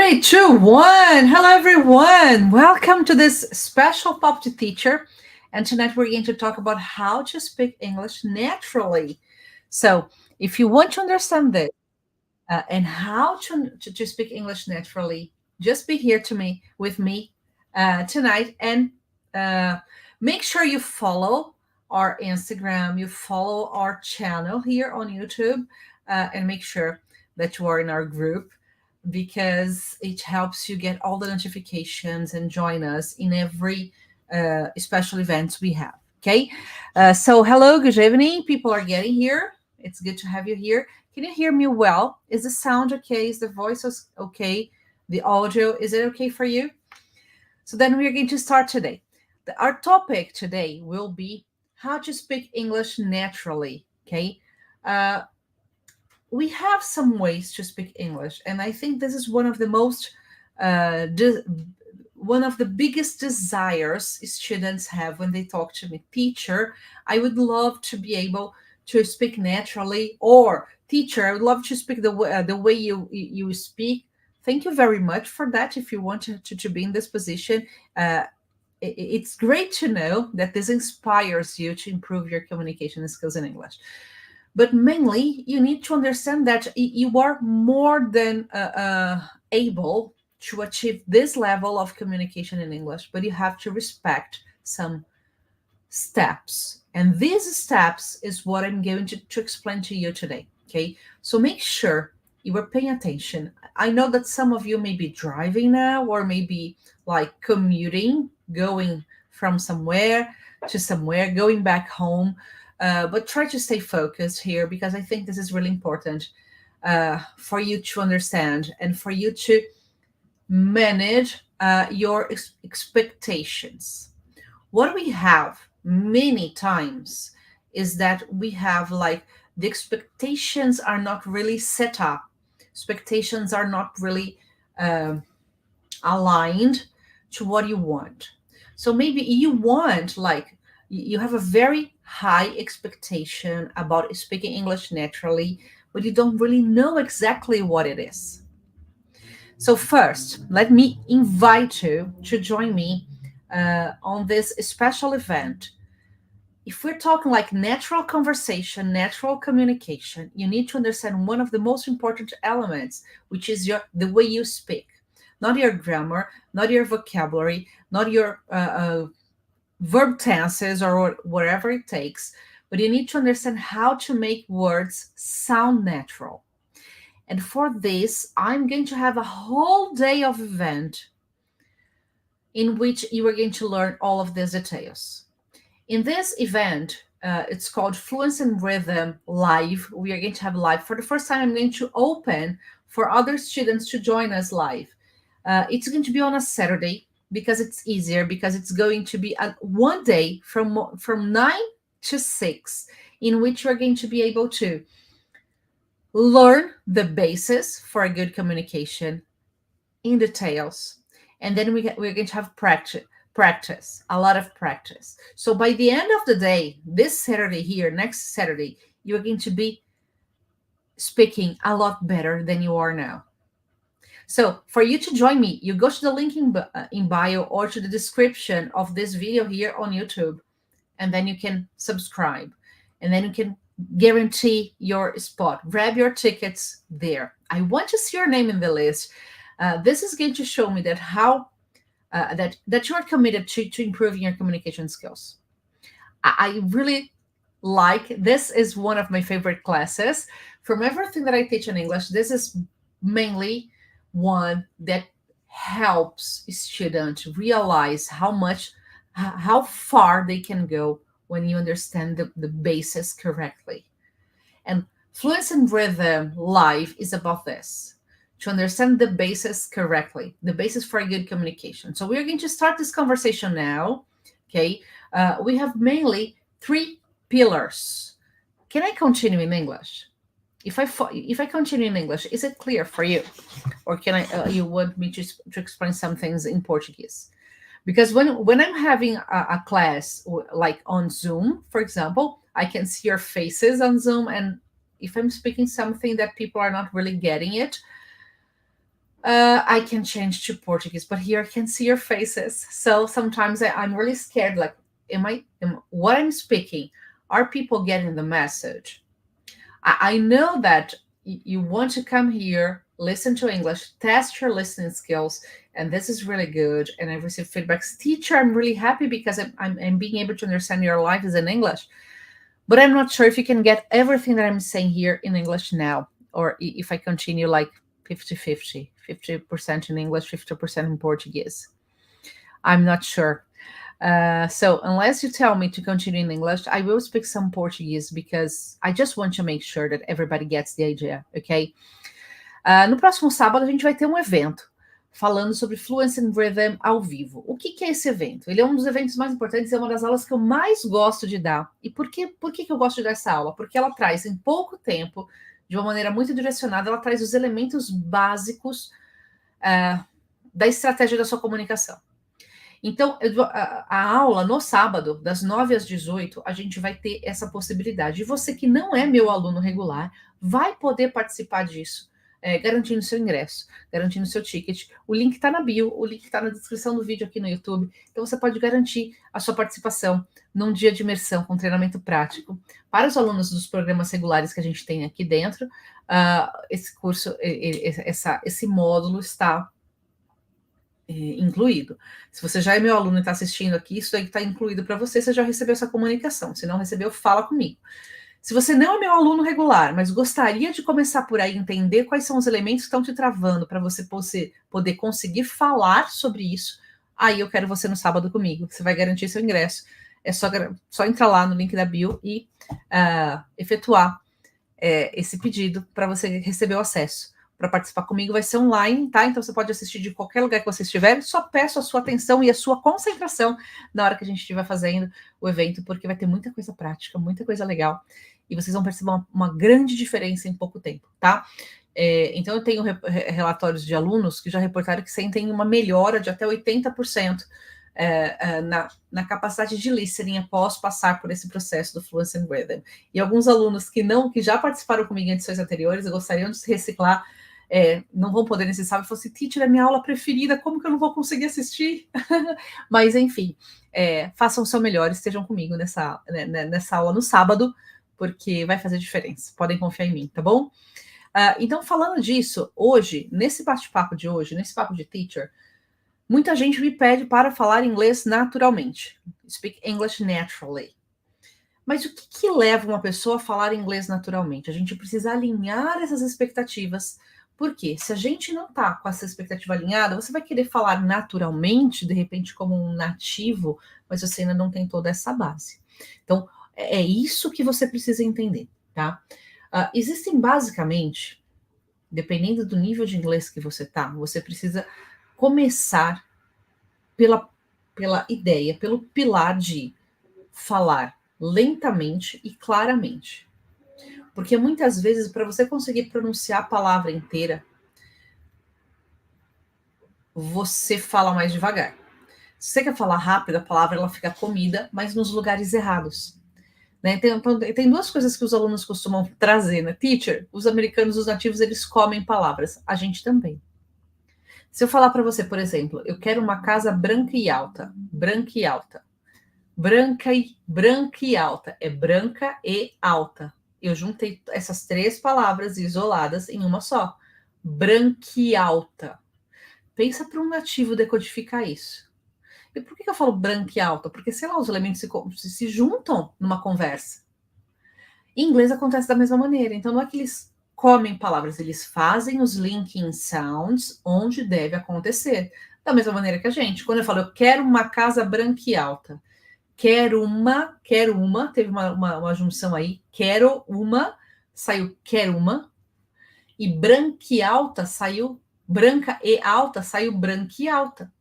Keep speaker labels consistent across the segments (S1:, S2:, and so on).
S1: Three, two, one. Hello, everyone. Welcome to this special Pop to Teacher. And tonight we're going to talk about how to speak English naturally. So, if you want to understand this and how to speak English naturally, just be here to me with me tonight and uh, make sure you follow our Instagram, you follow our channel here on YouTube, and make sure that you are in our group because it helps you get all the notifications and join us in every special events we have. Okay. So hello, good evening. People are getting here. It's good to have you here. Can you hear me well? Is the sound okay? Is the voice okay? The audio, is it okay for you? So then we're going to start today. Our topic today will be how to speak English naturally. Okay. Uh, we have some ways to speak English, and I think this is one of the most one of the biggest desires students have when they talk to me. Teacher, I would love to be able to speak naturally, or teacher, I would love to speak the way you speak. Thank you very much for that. If you want to be in this position, it's great to know that this inspires you to improve your communication skills in English. But mainly, you need to understand that you are more than able to achieve this level of communication in English, but you have to respect some steps. And these steps is what I'm going to explain to you today. Okay. So make sure you are paying attention. I know that some of you may be driving now, or maybe like commuting, going from somewhere to somewhere, going back home. But try to stay focused here because I think this is really important for you to understand and for you to manage your expectations. What we have many times is that we have like the expectations are not really set up, expectations are not really aligned to what you want. So maybe you want like you have a very high expectation about speaking English naturally, but you don't really know exactly what it is. So, first, let me invite you to join me on this special event. If we're talking like natural conversation, natural communication, you need to understand one of the most important elements, which is the way you speak, not your grammar, not your vocabulary, not your verb tenses or whatever it takes, but you need to understand how to make words sound natural. And for this, I'm going to have a whole day of event in which you are going to learn all of these details. In this event, it's called Fluency and Rhythm Live. We are going to have live. For the first time, I'm going to open for other students to join us live. It's going to be on a Saturday because it's easier, because it's going to be one day from 9 to 6 in which you're going to be able to learn the basis for a good communication in details, and then we're going to have practice, a lot of practice. So by the end of the day, this Saturday here, next Saturday, you're going to be speaking a lot better than you are now. So for you to join me, you go to the link in bio or to the description of this video here on YouTube, and then you can subscribe, and then you can guarantee your spot. Grab your tickets there. I want to see your name in the list. This is going to show me that how that you are committed to improving your communication skills. I really like this. Is one of my favorite classes. From everything that I teach in English, this is mainly one that helps students realize how far they can go when you understand the basis correctly. And Fluency and Rhythm Live is about this, to understand the basis correctly, the basis for a good communication. So we're going to start this conversation now. Okay. We have mainly three pillars. Can I continue in English? If I continue in English, is it clear for you, or can I? You want me to explain some things in Portuguese? Because when I'm having a class like on Zoom, for example, I can see your faces on Zoom, and if I'm speaking something that people are not really getting it, I can change to Portuguese, but here I can see your faces. So sometimes I'm really scared. Like, what I'm speaking? Are people getting the message? I know that you want to come here, listen to English, test your listening skills, and this is really good. And I receive feedbacks. Teacher, I'm really happy because I'm being able to understand your life is in English. But I'm not sure if you can get everything that I'm saying here in English now, or if I continue like 50-50, 50% in English, 50% in Portuguese. I'm not sure. So unless you tell me to continue in English, I will speak some Portuguese because I just want to make sure that everybody gets the idea, ok? No próximo sábado a gente vai ter um evento falando sobre Fluency and Rhythm ao vivo. O que é esse evento? Ele é um dos eventos mais importantes, é uma das aulas que eu mais gosto de dar. E por que eu gosto de dar essa aula? Porque ela traz em pouco tempo, de uma maneira muito direcionada, ela traz os elementos básicos da estratégia da sua comunicação. Então, a aula no sábado, das 9 às 18, a gente vai ter essa possibilidade. E você que não é meu aluno regular, vai poder participar disso, garantindo seu ingresso, garantindo seu ticket. O link está na bio, o link está na descrição do vídeo aqui no YouTube. Então, você pode garantir a sua participação num dia de imersão com treinamento prático. Para os alunos dos programas regulares que a gente tem aqui dentro, esse curso, esse módulo está incluído. Se você já é meu aluno e está assistindo aqui, isso aí está incluído para você, você já recebeu essa comunicação. Se não recebeu, fala comigo. Se você não é meu aluno regular, mas gostaria de começar por aí, entender quais são os elementos que estão te travando para você poder conseguir falar sobre isso, aí eu quero você no sábado comigo. Você vai garantir seu ingresso. É só entrar lá no link da bio e efetuar esse pedido para você receber o acesso. Para participar comigo vai ser online, tá? Então você pode assistir de qualquer lugar que você estiver. Só peço a sua atenção e a sua concentração na hora que a gente estiver fazendo o evento, porque vai ter muita coisa prática, muita coisa legal. E vocês vão perceber uma grande diferença em pouco tempo, tá? Então eu tenho relatórios de alunos que já reportaram que sentem uma melhora de até 80% na capacidade de listening após passar por esse processo do Fluency and Rhythm. E alguns alunos que já participaram comigo em edições anteriores, gostariam de se reciclar, não vão poder nesse sábado, falam assim, teacher, é minha aula preferida, como que eu não vou conseguir assistir? Mas, enfim, façam o seu melhor, estejam comigo nessa aula no sábado, porque vai fazer diferença, podem confiar em mim, tá bom? Então, falando disso, hoje, nesse bate-papo de hoje, nesse papo de teacher, muita gente me pede para falar inglês naturalmente, speak English naturally. Mas o que leva uma pessoa a falar inglês naturalmente? A gente precisa alinhar essas expectativas. Porque se a gente não está com essa expectativa alinhada, você vai querer falar naturalmente, de repente, como um nativo, mas você ainda não tem toda essa base. Então, é isso que você precisa entender, tá? Existem basicamente, dependendo do nível de inglês que você tá, você precisa começar pela ideia, pelo pilar de falar lentamente e claramente. Porque muitas vezes, para você conseguir pronunciar a palavra inteira, você fala mais devagar. Se você quer falar rápido, a palavra ela fica comida, mas nos lugares errados. Né? Tem duas coisas que os alunos costumam trazer, né? Teacher, os americanos, os nativos, eles comem palavras. A gente também. Se eu falar para você, por exemplo, eu quero uma casa branca e alta. Branca e alta. Branca e alta. É branca e alta. Eu juntei essas três palavras isoladas em uma só. Branquialta. Pensa para um nativo decodificar isso. E por que eu falo branquialta? Porque, sei lá, os elementos se juntam numa conversa. Em inglês acontece da mesma maneira. Então, não é que eles comem palavras, eles fazem os linking sounds onde deve acontecer. Da mesma maneira que a gente. Quando eu falo, eu quero uma casa branquialta. Quero uma, teve uma junção aí, quero uma, saiu quero uma, e branquialta saiu, branca e alta saiu branquialta.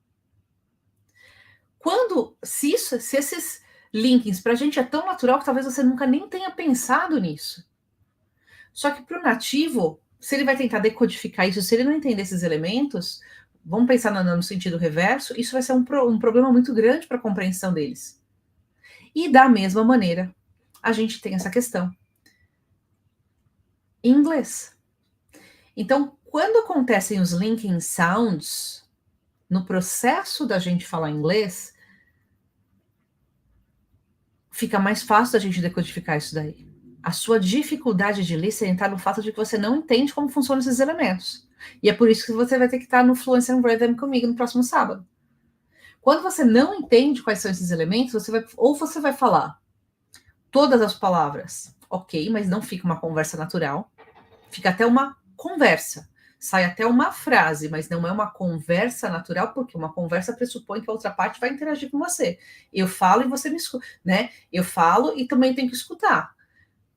S1: Se esses linkings para a gente é tão natural que talvez você nunca nem tenha pensado nisso. Só que para o nativo, se ele vai tentar decodificar isso, se ele não entender esses elementos, vamos pensar no sentido reverso, isso vai ser um problema muito grande para a compreensão deles. E da mesma maneira, a gente tem essa questão. Em inglês. Então, quando acontecem os linking sounds, no processo da gente falar inglês, fica mais fácil da gente decodificar isso daí. A sua dificuldade de listening está no fato de que você não entende como funcionam esses elementos. E é por isso que você vai ter que estar no Fluency and Rhythm comigo no próximo sábado. Quando você não entende quais são esses elementos, você vai falar todas as palavras, ok, mas não fica uma conversa natural, fica até uma conversa. Sai até uma frase, mas não é uma conversa natural, porque uma conversa pressupõe que a outra parte vai interagir com você. Eu falo e você me escuta, né? Eu falo e também tenho que escutar,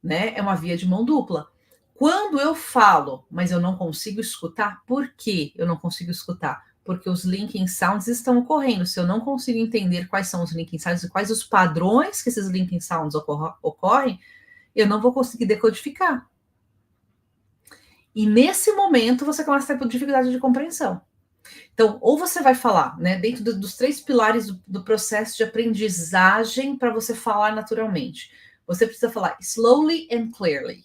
S1: né? É uma via de mão dupla. Quando eu falo, mas eu não consigo escutar, por que eu não consigo escutar? Porque os linking sounds estão ocorrendo. Se eu não consigo entender quais são os linking sounds e quais os padrões que esses linking sounds ocorrem, eu não vou conseguir decodificar. E nesse momento você começa a ter dificuldade de compreensão. Então, ou você vai falar, né, dentro dos 3 pilares do processo de aprendizagem para você falar naturalmente. Você precisa falar slowly and clearly.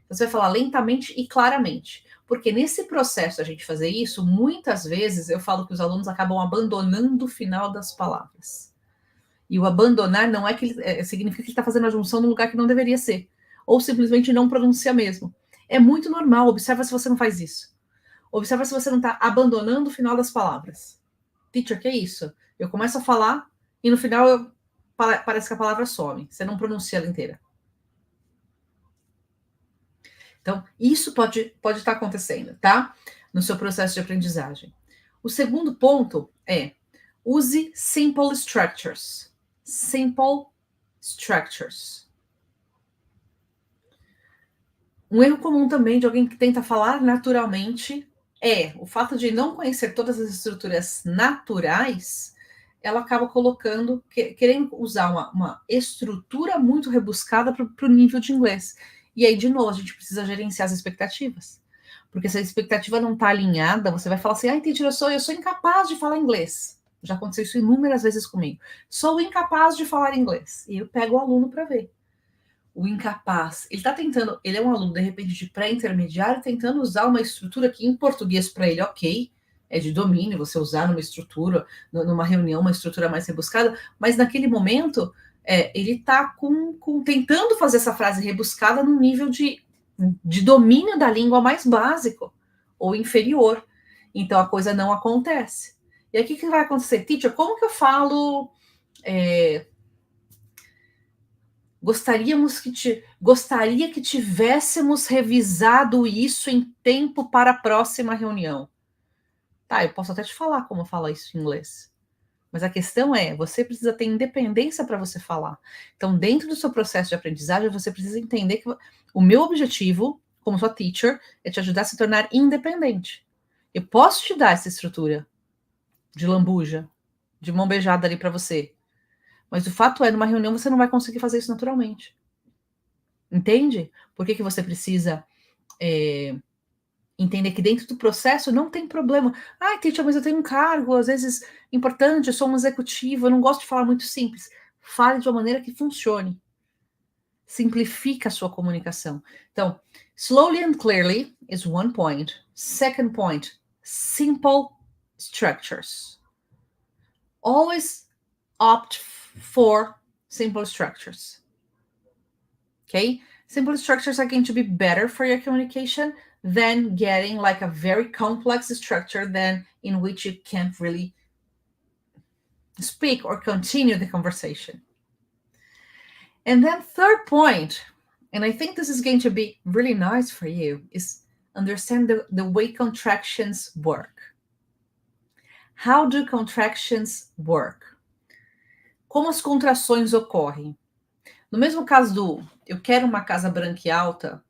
S1: Você vai falar lentamente e claramente. Porque nesse processo a gente fazer isso, muitas vezes eu falo que os alunos acabam abandonando o final das palavras. E o abandonar não é que significa que ele está fazendo a junção no lugar que não deveria ser. Ou simplesmente não pronuncia mesmo. É muito normal, observa se você não faz isso. Observa se você não está abandonando o final das palavras. Teacher, que é isso? Eu começo a falar e no final parece que a palavra some. Você não pronuncia ela inteira. Então, isso pode estar acontecendo, tá? No seu processo de aprendizagem. O segundo ponto é use simple structures. Simple structures. Um erro comum também de alguém que tenta falar naturalmente é o fato de não conhecer todas as estruturas naturais, ela acaba colocando, querendo usar uma estrutura muito rebuscada para o nível de inglês. E aí, de novo, a gente precisa gerenciar as expectativas. Porque se a expectativa não está alinhada, você vai falar assim, teacher, eu sou incapaz de falar inglês. Já aconteceu isso inúmeras vezes comigo. Sou incapaz de falar inglês. E eu pego o aluno para ver. O incapaz, ele está tentando, ele é um aluno, de repente, de pré-intermediário, tentando usar uma estrutura que, em português, para ele, ok, é de domínio, você usar numa estrutura, numa reunião, uma estrutura mais rebuscada, mas naquele momento, ele está tentando fazer essa frase rebuscada num nível de domínio da língua mais básico, ou inferior. Então, a coisa não acontece. E aí, o que vai acontecer? Teacher, como que eu falo... Gostaria que tivéssemos revisado isso em tempo para a próxima reunião. Tá, eu posso até te falar como falar isso em inglês. Mas a questão é, você precisa ter independência para você falar. Então, dentro do seu processo de aprendizagem, você precisa entender que o meu objetivo, como sua teacher, é te ajudar a se tornar independente. Eu posso te dar essa estrutura de lambuja, de mão beijada ali para você. Mas o fato é, numa reunião, você não vai conseguir fazer isso naturalmente. Entende? Por que você precisa entender que dentro do processo não tem problema. Teacher, mas eu tenho um cargo, às vezes, importante, eu sou um executivo, eu não gosto de falar muito simples. Fale de uma maneira que funcione. Simplifica a sua comunicação. Então, slowly and clearly is one point. Second point, simple structures. Always opt for simple structures. Okay? Simple structures are going to be better for your communication than getting like a very complex structure in which you can't really speak or continue the conversation. And then third point, and I think this is going to be really nice for you, is understand the way contractions work. How do contractions work? Como as contrações ocorrem? No mesmo caso do eu quero uma casa branca e alta,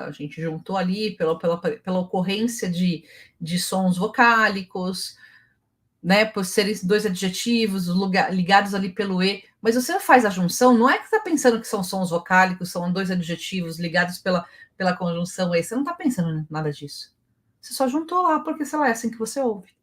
S1: a gente juntou ali pela ocorrência de sons vocálicos, né, por serem dois adjetivos ligados ali pelo E, mas você faz a junção, não é que você está pensando que são sons vocálicos, são dois adjetivos ligados pela conjunção E, você não está pensando em nada disso. Você só juntou lá porque, sei lá, é assim que você ouve.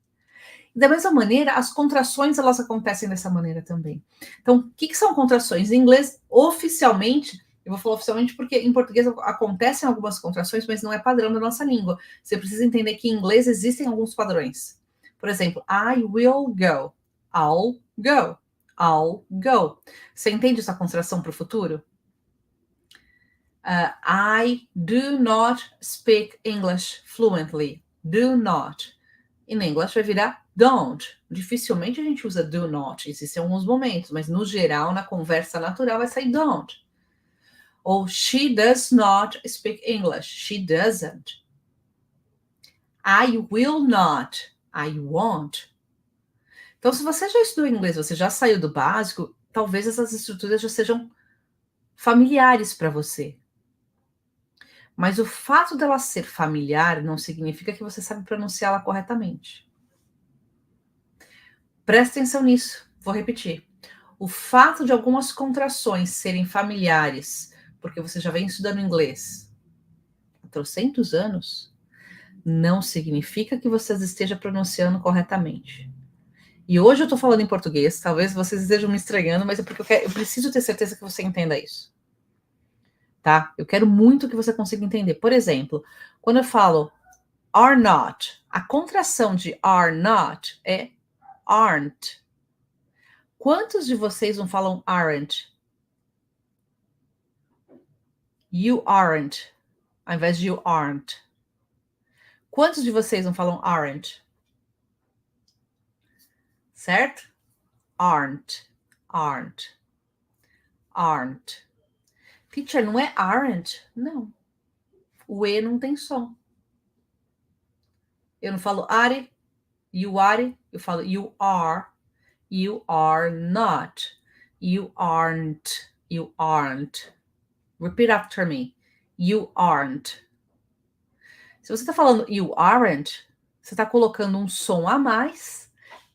S1: Da mesma maneira, as contrações, elas acontecem dessa maneira também. Então, o que são contrações? Em inglês, oficialmente, Eu vou falar oficialmente porque em português acontecem algumas contrações, mas não é padrão da nossa língua. Você precisa entender que em inglês existem alguns padrões. Por exemplo, I will go. I'll go. I'll go. Você entende essa contração para o futuro? I do not speak English fluently. Do not. Em English vai virar don't. Dificilmente a gente usa do not. Existem alguns momentos, mas no geral, na conversa natural, vai sair don't. Ou she does not speak English. She doesn't. I will not. I won't. Então, se você já estudou inglês, você já saiu do básico, talvez essas estruturas já sejam familiares para você. Mas o fato dela ser familiar não significa que você sabe pronunciá-la corretamente. Presta atenção nisso. Vou repetir. O fato de algumas contrações serem familiares, porque você já vem estudando inglês há trocentos anos, não significa que você esteja pronunciando corretamente. E hoje eu estou falando em português, talvez vocês estejam me estranhando, mas é porque eu preciso ter certeza que você entenda isso. Tá? Eu quero muito que você consiga entender. Por exemplo, quando eu falo are not, a contração de are not é aren't. Quantos de vocês não falam aren't? You aren't, ao invés de you aren't. Quantos de vocês não falam aren't? Certo? Aren't, aren't, aren't. Teacher, não é aren't? Não. O E não tem som. Eu não falo are, eu falo you are not, you aren't. Repeat after me. You aren't. Se você está falando you aren't, você está colocando um som a mais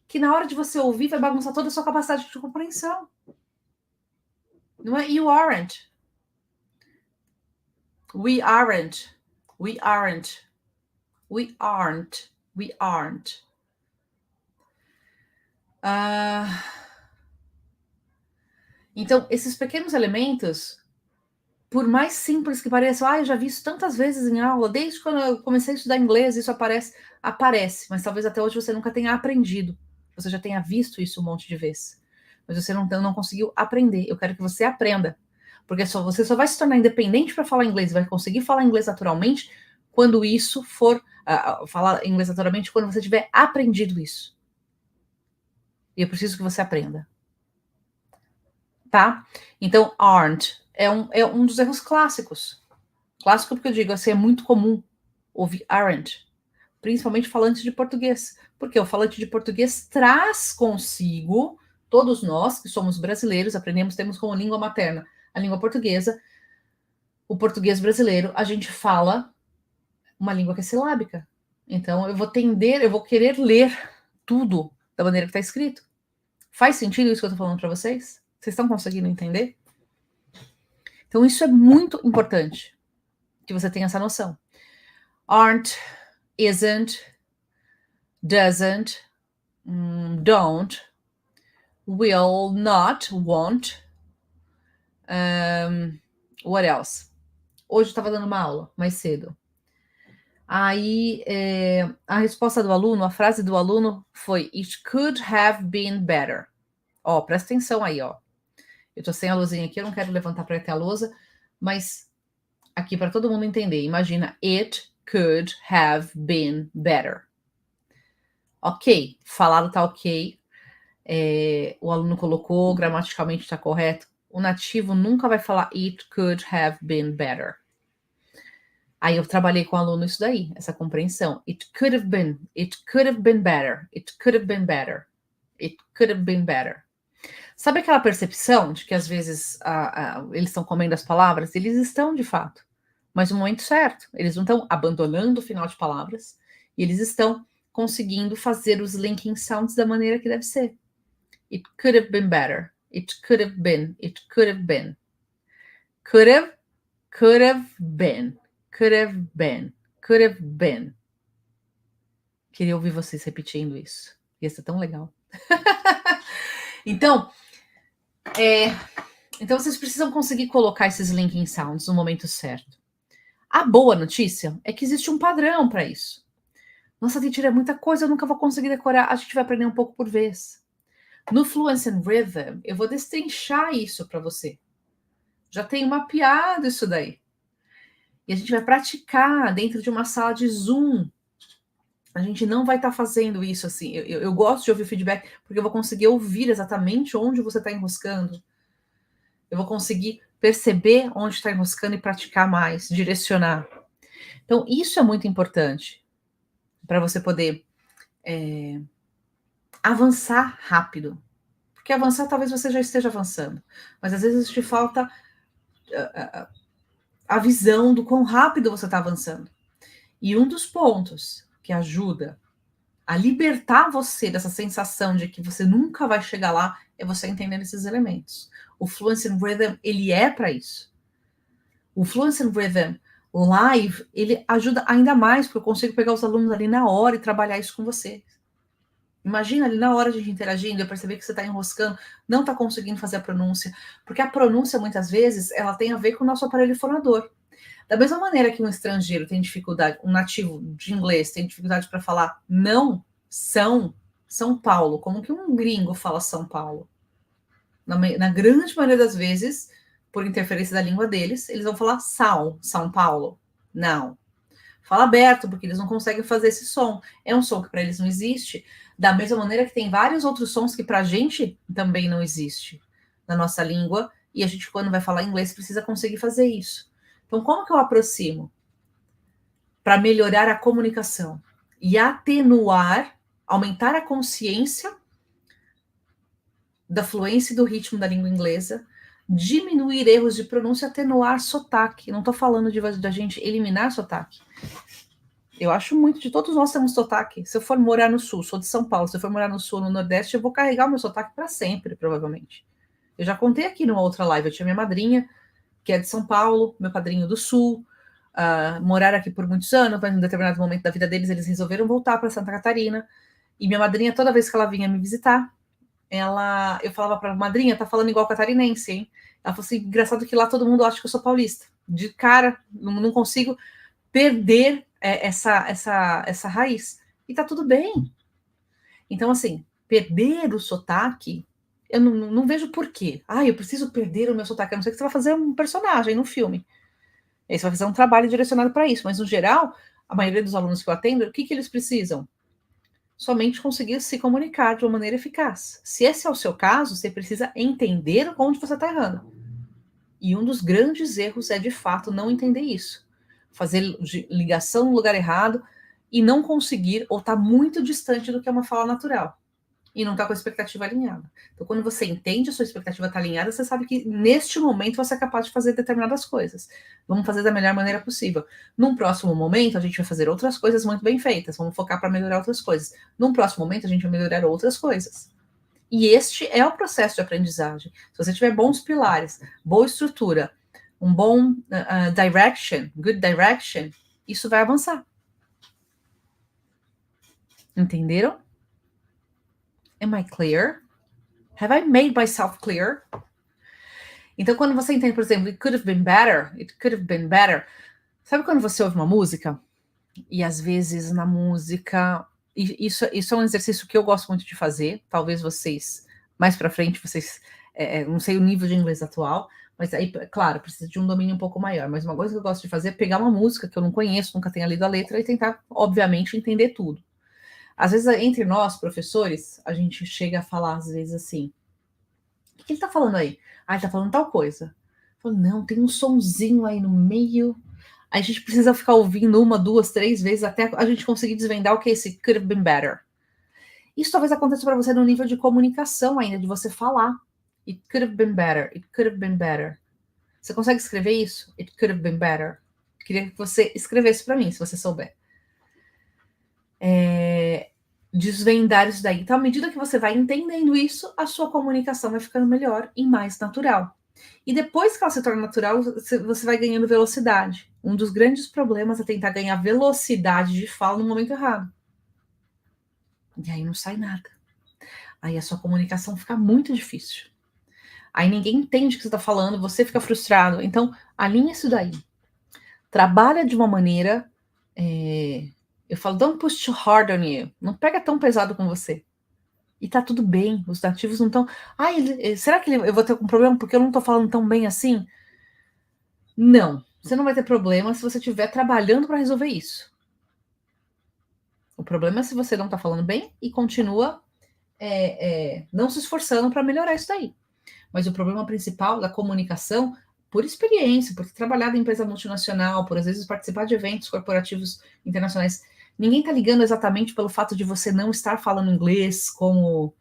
S1: que na hora de você ouvir vai bagunçar toda a sua capacidade de compreensão. Não é you aren't. We aren't. We aren't. We aren't. We aren't. Então, esses pequenos elementos, por mais simples que pareçam, eu já vi isso tantas vezes em aula, desde quando eu comecei a estudar inglês, isso aparece, mas talvez até hoje você nunca tenha aprendido. Você já tenha visto isso um monte de vezes, mas você não conseguiu aprender. Eu quero que você aprenda, porque você só vai se tornar independente para falar inglês, vai conseguir falar inglês naturalmente quando isso for falar inglês naturalmente quando você tiver aprendido isso. E eu preciso que você aprenda. Tá? Então, aren't é um dos erros clássicos. Clássico porque eu digo assim, é muito comum ouvir aren't, principalmente falantes de português. Porque o falante de português traz consigo, todos nós que somos brasileiros, temos como língua materna a língua portuguesa, o português brasileiro, a gente fala uma língua que é silábica. Então, eu vou querer ler tudo da maneira que está escrito. Faz sentido isso que eu estou falando para vocês? Vocês estão conseguindo entender? Então, isso é muito importante, que você tenha essa noção. Aren't, isn't, doesn't, don't, will not, won't. What else? Hoje eu estava dando uma aula, mais cedo. Aí, a resposta do aluno, a frase do aluno foi It could have been better. Ó, presta atenção aí, ó. Eu tô sem a luzinha aqui, eu não quero levantar para ter a lousa, mas aqui para todo mundo entender. Imagina, it could have been better. Ok, falado tá ok. O aluno colocou, gramaticalmente está correto. O nativo nunca vai falar it could have been better. Aí eu trabalhei com o aluno isso daí, essa compreensão. It could have been better. It could have been better. It could have been better. Sabe aquela percepção de que às vezes eles estão comendo as palavras? Eles estão, de fato, mas no momento certo. Eles não estão abandonando o final de palavras e eles estão conseguindo fazer os linking sounds da maneira que deve ser. It could have been better. It could have been. It could have been. Could have been. Could have been. Could have been. Queria ouvir vocês repetindo isso. Ia ser tão legal. Então, Então, vocês precisam conseguir colocar esses linking sounds no momento certo. A boa notícia é que existe um padrão para isso. Nossa, Titira, é muita coisa, eu nunca vou conseguir decorar. A gente vai aprender um pouco por vez. No Fluency and Rhythm, eu vou destrinchar isso para você. Já tenho mapeado isso daí. E a gente vai praticar dentro de uma sala de Zoom. A gente não vai estar fazendo isso assim. Eu gosto de ouvir feedback, porque eu vou conseguir ouvir exatamente onde você está enroscando. Eu vou conseguir perceber onde está enroscando e praticar mais, direcionar. Então, isso é muito importante para você poder avançar rápido. Porque avançar, talvez você já esteja avançando, mas às vezes te falta a visão do quão rápido você está avançando. E um dos pontos que ajuda a libertar você dessa sensação de que você nunca vai chegar lá é você entender esses elementos. O Fluency and Rhythm, ele é para isso. O Fluency and Rhythm Live, ele ajuda ainda mais, porque eu consigo pegar os alunos ali na hora e trabalhar isso com você. Imagina ali na hora de interagindo, eu perceber que você está enroscando, não está conseguindo fazer a pronúncia, porque a pronúncia, muitas vezes, ela tem a ver com o nosso aparelho fonador. Da mesma maneira que um estrangeiro tem dificuldade, um nativo de inglês tem dificuldade para falar não, São Paulo, como que um gringo fala São Paulo? Na grande maioria das vezes, por interferência da língua deles, eles vão falar São Paulo. Não. Fala aberto, porque eles não conseguem fazer esse som. É um som que para eles não existe, da mesma maneira que tem vários outros sons que para a gente também não existe na nossa língua, e a gente, quando vai falar inglês, precisa conseguir fazer isso. Então, como que eu aproximo? Para melhorar a comunicação e atenuar, aumentar a consciência da fluência e do ritmo da língua inglesa, diminuir erros de pronúncia, atenuar sotaque. Não estou falando da gente eliminar sotaque. Eu acho muito, de todos nós temos sotaque. Se eu for morar no Sul, sou de São Paulo, se eu for morar no Sul, no Nordeste, eu vou carregar o meu sotaque para sempre, provavelmente. Eu já contei aqui numa outra live, eu tinha minha madrinha, que é de São Paulo, meu padrinho do Sul, moraram aqui por muitos anos, mas em um determinado momento da vida deles, eles resolveram voltar para Santa Catarina, e minha madrinha, toda vez que ela vinha me visitar, eu falava para a madrinha, tá falando igual catarinense, hein? Ela falou assim, engraçado que lá todo mundo acha que eu sou paulista. De cara, não consigo perder essa raiz. E tá tudo bem. Então, assim, perder o sotaque, eu não vejo por quê. Eu preciso perder o meu sotaque. A não ser que você vai fazer um personagem no filme. Aí você vai fazer um trabalho direcionado para isso. Mas, no geral, a maioria dos alunos que eu atendo, o que eles precisam? Somente conseguir se comunicar de uma maneira eficaz. Se esse é o seu caso, você precisa entender onde você está errando. E um dos grandes erros é, de fato, não entender isso. Fazer ligação no lugar errado e não conseguir, ou estar muito distante do que é uma fala natural. E não está com a expectativa alinhada. Então, quando você entende a sua expectativa está alinhada, você sabe que neste momento você é capaz de fazer determinadas coisas. Vamos fazer da melhor maneira possível. Num próximo momento, a gente vai fazer outras coisas muito bem feitas. Vamos focar para melhorar outras coisas. Num próximo momento, a gente vai melhorar outras coisas. E este é o processo de aprendizagem. Se você tiver bons pilares, boa estrutura, um bom good direction, isso vai avançar. Entenderam? Am I clear? Have I made myself clear? Então, quando você entende, por exemplo, it could have been better. Sabe quando você ouve uma música? E às vezes na música... Isso é um exercício que eu gosto muito de fazer. Talvez vocês, mais para frente, não sei o nível de inglês atual, mas aí, claro, precisa de um domínio um pouco maior. Mas uma coisa que eu gosto de fazer é pegar uma música que eu não conheço, nunca tenha lido a letra, e tentar, obviamente, entender tudo. Às vezes, entre nós, professores, a gente chega a falar, às vezes, assim, o que ele tá falando aí? Ele tá falando tal coisa. Eu falo, não, tem um sonzinho aí no meio. Aí a gente precisa ficar ouvindo 1, 2, 3 vezes até a gente conseguir desvendar o que é esse could have been better. Isso talvez aconteça para você no nível de comunicação ainda, de você falar. It could have been better. It could have been better. Você consegue escrever isso? It could have been better. Eu queria que você escrevesse para mim, se você souber. Desvendar isso daí. Então, à medida que você vai entendendo isso, a sua comunicação vai ficando melhor e mais natural. E depois que ela se torna natural, você vai ganhando velocidade. Um dos grandes problemas é tentar ganhar velocidade de fala no momento errado. E aí não sai nada. Aí a sua comunicação fica muito difícil. Aí ninguém entende o que você está falando, você fica frustrado. Então, alinha isso daí. Trabalha de uma maneira. Eu falo, don't push too hard on you. Não pega tão pesado com você. E tá tudo bem. Os nativos não estão. Ai, será que eu vou ter algum problema porque eu não tô falando tão bem assim? Não. Você não vai ter problema se você estiver trabalhando para resolver isso. O problema é se você não tá falando bem e continua não se esforçando para melhorar isso daí. Mas o problema principal da comunicação, por experiência, por ter trabalhado em empresa multinacional, por às vezes participar de eventos corporativos internacionais, ninguém está ligando exatamente pelo fato de você não estar falando inglês como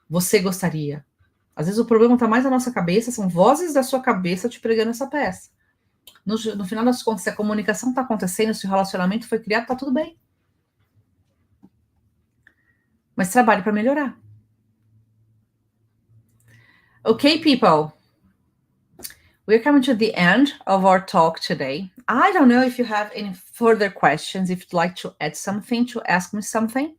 S1: você gostaria. Às vezes o problema está mais na nossa cabeça, são vozes da sua cabeça te pregando essa peça. No final das contas, se a comunicação está acontecendo, se o relacionamento foi criado, está tudo bem. Mas trabalhe para melhorar. Okay, people. We're coming to the end of our talk today. I don't know if you have any further questions, if you'd like to add something, to ask me something.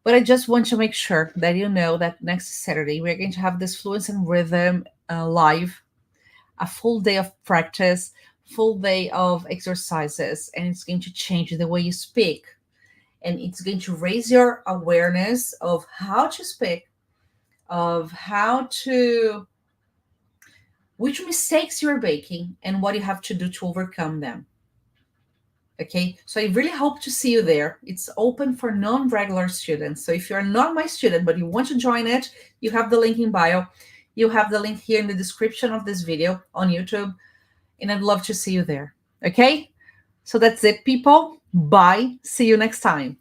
S1: But I just want to make sure that you know that next Saturday we're going to have this Fluency and Rhythm live, a full day of practice, full day of exercises, and it's going to change the way you speak. And it's going to raise your awareness of how to speak, of which mistakes you're making and what you have to do to overcome them. Okay, so I really hope to see you there. It's open for non-regular students. So if you're not my student, but you want to join it, you have the link in bio. You have the link here in the description of this video on YouTube. And I'd love to see you there. Okay, so that's it, people. Bye. See you next time.